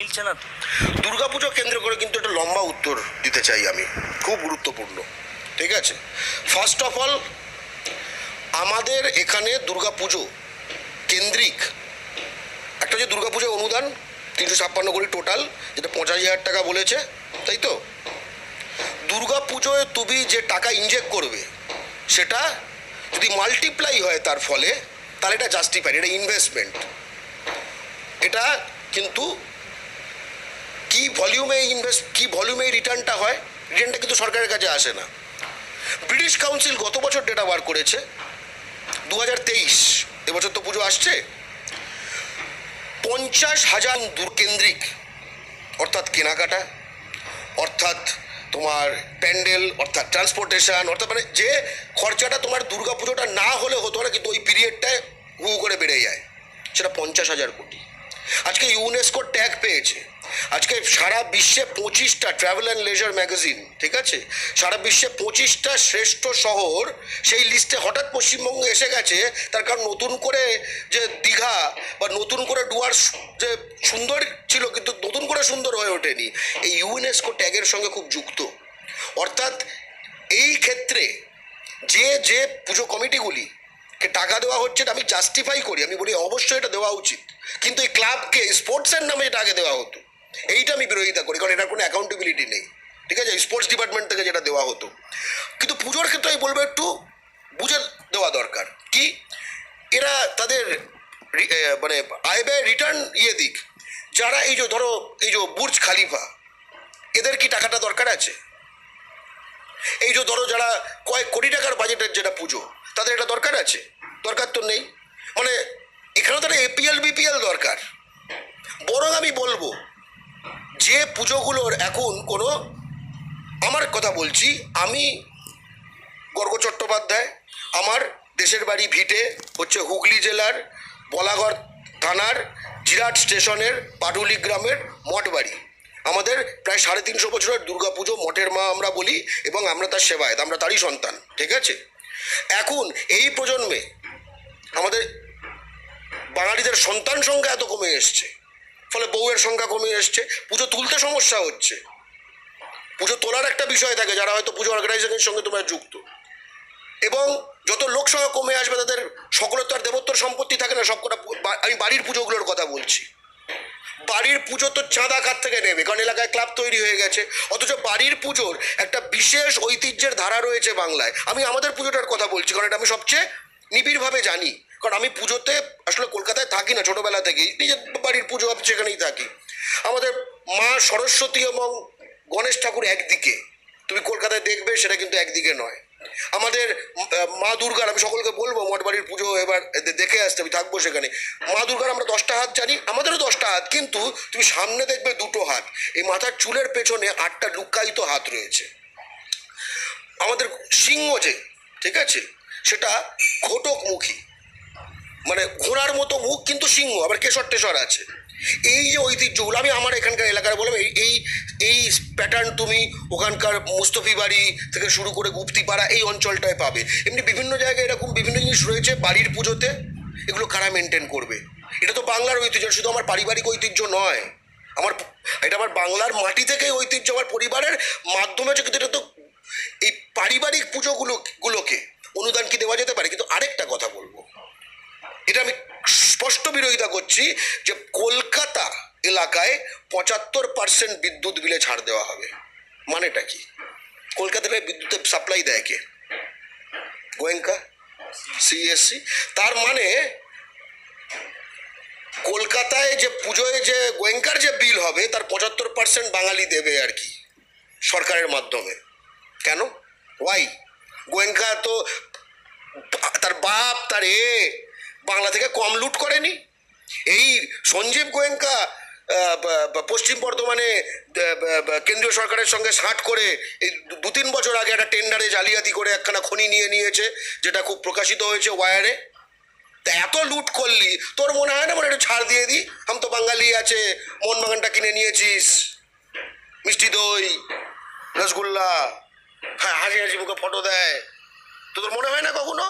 মিলছে না। দুর্গাপুজো কেন্দ্র করে কিন্তু একটা লম্বা উত্তর দিতে চাই আমি, খুব গুরুত্বপূর্ণ। ঠিক আছে, ফার্স্ট অফ অল আমাদের এখানে দুর্গাপুজো কেন্দ্রিক একটা যে দুর্গাপুজো অনুদান 356 কোটি টোটাল, যেটা 50,000 টাকা বলেছে, তাই তো? দুর্গাপুজোয় তুমি যে টাকা ইনজেক্ট করবে সেটা যদি মাল্টিপ্লাই হয় তার ফলে, তাহলে এটা জাস্টিফাইড, এটা ইনভেস্টমেন্ট। এটা কিন্তু কি ভলিউমে রিটার্নটা হয়, রিটার্নটা কিন্তু সরকারের কাছে আসে না। ব্রিটিশ কাউন্সিল গত বছর ডেটা বার করেছে 2023, এবছর তো পুজো আসছে, 50,000 দূরকেন্দ্রিক, অর্থাৎ কেনাকাটা, অর্থাৎ তোমার প্যান্ডেল, অর্থাৎ ট্রান্সপোর্টেশন, অর্থাৎ মানে যে খরচাটা তোমার দুর্গাপুজোটা না হলে হতো না, কিন্তু ওই পিরিয়ডটায় হু করে বেড়ে যায়, সেটা 50,000 কোটি। আজকে ইউনেস্কো ট্যাগ পেয়েছে। আজকে সারা বিশ্বে 25টা ট্রাভেল অ্যান্ড লেজার ম্যাগাজিন, ঠিক আছে, সারা বিশ্বে 25টা শ্রেষ্ঠ শহর সেই লিস্টে হঠাৎ পশ্চিমবঙ্গে এসে গেছে। তার কারণ নতুন করে যে দীঘা বা নতুন করে ডুয়ার্স যে সুন্দর ছিল কিন্তু নতুন করে সুন্দর হয়ে ওঠেনি, এই ইউনেস্কো ট্যাগের সঙ্গে খুব যুক্ত। অর্থাৎ এই ক্ষেত্রে যে পুজো কমিটিগুলিকে টাকা দেওয়া হচ্ছে, আমি জাস্টিফাই করি, আমি বলি অবশ্যই এটা দেওয়া উচিত, কিন্তু এই ক্লাবকে স্পোর্টসের নামে এটা আগে দেওয়া হতো, এইটা আমি বিরোধিতা করি, কারণ এটার কোনো অ্যাকাউন্টেবিলিটি নেই। ঠিক আছে, স্পোর্টস ডিপার্টমেন্ট থেকে যেটা দেওয়া হতো, কিন্তু পুজোর ক্ষেত্রে আমি বলবো একটু বুঝে দেওয়া দরকার। কি এরা তাদের মানে আয় ব্যয় রিটার্ন দিক। যারা এই যে ধরো এই যে বুর্জ খালিফা, এদের কি টাকাটা দরকার আছে? এই যে ধরো যারা কয়েক কোটি টাকার বাজেটের যেটা পুজো, তাদের এটা দরকার আছে? দরকার তো নেই। মানে এখানেও তারা এপিএল বিপিএল দরকার। বরং আমি বলবো যে পুজোগুলোর এখন কোনো, আমার কথা বলছি, আমি গর্গ চট্টোপাধ্যায়, আমার দেশের বাড়ি ভিটে হচ্ছে হুগলি জেলার বলাগড় থানার জিরাট স্টেশনের পাটুলি গ্রামের মঠবাড়ি। আমাদের প্রায় 350 বছরের দুর্গাপুজো মঠের মা আমরা বলি, এবং আমরা তার সেবায়ত, আমরা তারই সন্তান। ঠিক আছে, এখন এই প্রজন্মে আমাদের বাঙালিদের সন্তান সংখ্যা এত কমে এসছে, ফলে বউয়ের সংখ্যা কমে এসছে, পুজো তুলতে সমস্যা হচ্ছে। পুজো তোলার একটা বিষয় থাকে যারা হয়তো পুজো অর্গানাইজেশনের সঙ্গে তোমরা যুক্ত, এবং যত লোক সংখ্যা কমে আসবে তাদের সকলের তো আর দেবোত্তর সম্পত্তি থাকে না সবকটা। আমি বাড়ির পুজোগুলোর কথা বলছি। বাড়ির পুজো তো চাঁদা কার থেকে নেবে, কারণ এলাকায় ক্লাব তৈরি হয়ে গেছে। অথচ বাড়ির পুজোর একটা বিশেষ ঐতিহ্যের ধারা রয়েছে বাংলায়। আমি আমাদের পুজোটার কথা বলছি, কারণ এটা আমি সবচেয়ে নিবিড়ভাবে জানি, কারণ আমি পুজোতে আসলে কলকাতায় থাকি না, ছোটোবেলা থেকেই নিজের বাড়ির পুজো সেখানেই থাকি। আমাদের মা সরস্বতী এবং গণেশ ঠাকুর একদিকে, তুমি কলকাতায় দেখবে, সেটা কিন্তু একদিকে নয়। আমাদের মা দুর্গার, আমি সকলকে বলবো মঠ বাড়ির পুজো এবার দেখে আসতে, আমি থাকবো সেখানে। মা দুর্গার আমরা 10টা হাত জানি, আমাদেরও 10টা হাত, কিন্তু তুমি সামনে দেখবে 2টো হাত, এই মাথার চুলের পেছনে 8টা লুক্কায়িত হাত রয়েছে। আমাদের সিংহ যে, ঠিক আছে, সেটা ঘটকমুখী, মানে ঘোড়ার মতো মুখ, কিন্তু সিংহ, আবার কেশর টেশর আছে। এই যে ঐতিহ্যগুলো আমি আমার এখানকার এলাকার বললাম, এই এই প্যাটার্ন তুমি ওখানকার মুস্তফি বাড়ি থেকে শুরু করে গুপ্তিপাড়া এই অঞ্চলটায় পাবে। এমনি বিভিন্ন জায়গায় এরকম বিভিন্ন জিনিস রয়েছে বাড়ির পুজোতে, এগুলো কারা মেনটেন করবে? এটা তো বাংলার ঐতিহ্য, শুধু আমার পারিবারিক ঐতিহ্য নয়, আমার এটা আমার বাংলার মাটি থেকেই ঐতিহ্য, আমার পরিবারের মাধ্যমে হচ্ছে, কিন্তু এটা তো এই পারিবারিক পুজোগুলোকে অনুদান কি দেওয়া যেতে পারে? কিন্তু আরেকটা কথা বলবো, এটা আমি স্পষ্ট বিরোধিতা করছি, যে কলকাতা এলাকায় 75% বিদ্যুৎ বিলে ছাড় দেওয়া হবে। মানেটা কি? কলকাতায় বিদ্যুতের সাপ্লাই দেয় কে? গোয়েঙ্কা, সিএসসি। তার মানে কলকাতায় যে পুজোয় যে গোয়েঙ্কার যে বিল হবে, তার 75% বাঙালি দেবে আর কি, সরকারের মাধ্যমে। কেন? ওয়াই? গোয়েঙ্কা তো তার বাপ তার বাংলা থেকে কম লুট করেনি। এই সঞ্জীব গোয়েঙ্কা পশ্চিম বর্ধমানে কেন্দ্রীয় সরকারের সঙ্গে সাট করে এই 2-3 বছর আগে একটা টেন্ডারে জালিয়াতি করে একখানা খনি নিয়েছে, যেটা খুব প্রকাশিত হয়েছে ওয়ারে। তা এত লুট করলি, তোর মনে হয় না মনে একটু ছাড় দিয়ে দিই, আমি তো বাঙালি আছে, মোহনবাগানটা কিনে নিয়েছিস, মিষ্টি দই রসগোল্লা, হ্যাঁ, হাসি হাসি মুখে ফটো দেয়, তোদের মনে হয় না কখনো?